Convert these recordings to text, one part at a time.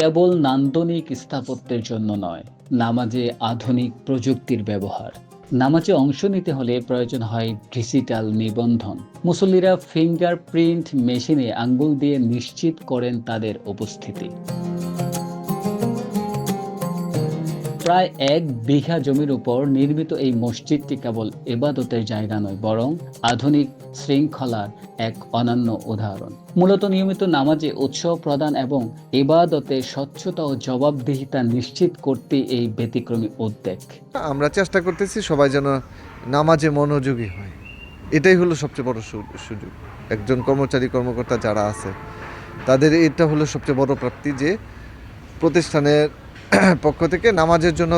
কেবল নান্দনিক স্থাপত্যের জন্য নয়, নামাজে আধুনিক প্রযুক্তির ব্যবহার। নামাজে অংশ নিতে হলে প্রয়োজন হয় ডিজিটাল নিবন্ধন। মুসল্লিরা ফিঙ্গারপ্রিন্ট মেশিনে আঙ্গুল দিয়ে নিশ্চিত করেন তাদের উপস্থিতি। প্রায় 1 বিঘা জমির উপর নির্মিত এই মসজিদটি কেবল ইবাদতের জায়গা নয়, বরং আধুনিক শৃঙ্খলার এক অনন্য উদাহরণ। মূলত নিয়মিত নামাজে উৎসাহ প্রদান এবং ইবাদতে স্বচ্ছতা ও জবাবদিহিতা নিশ্চিত করতে এই ব্যতিক্রমী উদ্যোগ। আমরা চেষ্টা করতেছি সবাই যেন নামাজে মনোযোগী হয়, এটাই হলো সবচেয়ে বড় সুযোগ। একজন কর্মকর্তা যারা আছে তাদের এটা হলো সবচেয়ে বড় প্রাপ্তি যে প্রতিষ্ঠানের পক্ষ থেকে নামাজের জন্য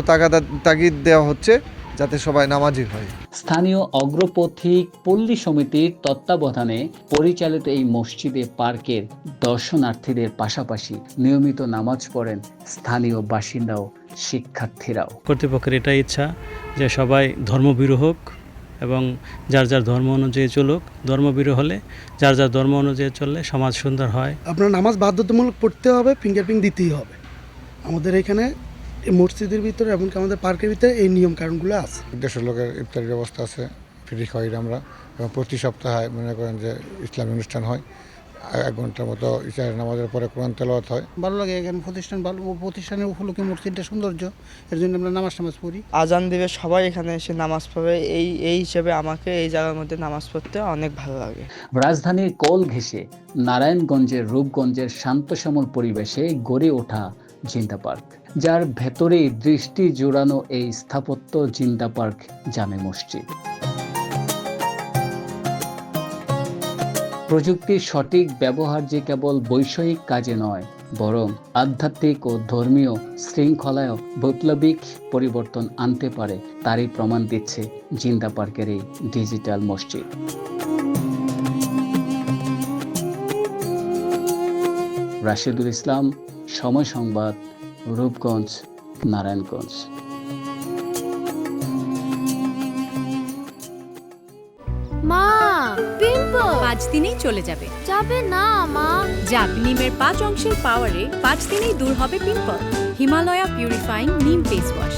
তাগিদ দেওয়া হচ্ছে যাতে সবাই নামাজি হয়। স্থানীয় অগ্রপথিক পল্লী সমিতির তত্ত্বাবধানে পরিচালিত এই মসজিদে পার্কের দর্শনার্থীদের পাশাপাশি নিয়মিত নামাজ পড়েন স্থানীয় বাসিন্দা ও শিক্ষার্থীরাও। কর্তৃপক্ষের এটাই ইচ্ছা যে সবাই ধর্মভীরু হোক এবং যার যার ধর্ম অনুযায়ী চলুক। ধর্মভীরু হলে যার যার ধর্ম অনুযায়ী চললে সমাজ সুন্দর হয়। আপনার নামাজ বাধ্যতামূলক পড়তে হবে, ফিঙ্গারপ্রিন্ট দিতেই হবে। আমাদের এখানে মসজিদের ভিতরে এমনকি আমাদের পার্কের ভিতরে এই নিয়ম কারণগুলো আছে। 150 লোকের ইফতারি ব্যবস্থা আছে, ফ্রি খাওয়াই আমরা, এবং প্রতি সপ্তাহে মনে করেন যে ইসলামী অনুষ্ঠান হয়। 1 ঘন্টার মতো ইশারের নামাজের পরে কোরআন তেলাওয়াত হয়। ভালো লাগে এখানে প্রতিষ্ঠানের উপলক্ষে মসজিদটা সৌন্দর্য, এর জন্য আমরা নামাজ পড়ি। আজান দিবে, সবাই এখানে এসে নামাজ পড়বে। এই হিসেবে আমাকে এই জায়গার মধ্যে নামাজ পড়তে অনেক ভালো লাগে। রাজধানীর কোল ঘেঁষে নারায়ণগঞ্জের রূপগঞ্জের শান্তশ্যামল পরিবেশে গড়ে ওঠা জিন্দা পার্ক, যার ভেতরেই দৃষ্টি জোড়ানো এই স্থাপত্য জিন্দা পার্ক জামে মসজিদ। প্রযুক্তির সঠিক ব্যবহার যে কেবল বৈষয়িক কাজে নয়, বরং আধ্যাত্মিক ও ধর্মীয় শৃঙ্খলায় বৈপ্লবিক পরিবর্তন আনতে পারে, তারই প্রমাণ দিচ্ছে জিন্দা পার্কের এই ডিজিটাল মসজিদ। রাশেদুল ইসলাম, সময় সংবাদ, রূপগঞ্জ, নারায়ণগঞ্জ। মা, পিম্পল 5 দিনেই চলে যাবে। যাবে না মা। যাক, নিমের 5 অংশের পাওয়ারে 5 দিনেই দূর হবে পিম্পল। হিমালয়া পিউরিফাইং নিম ফেস ওয়াশ।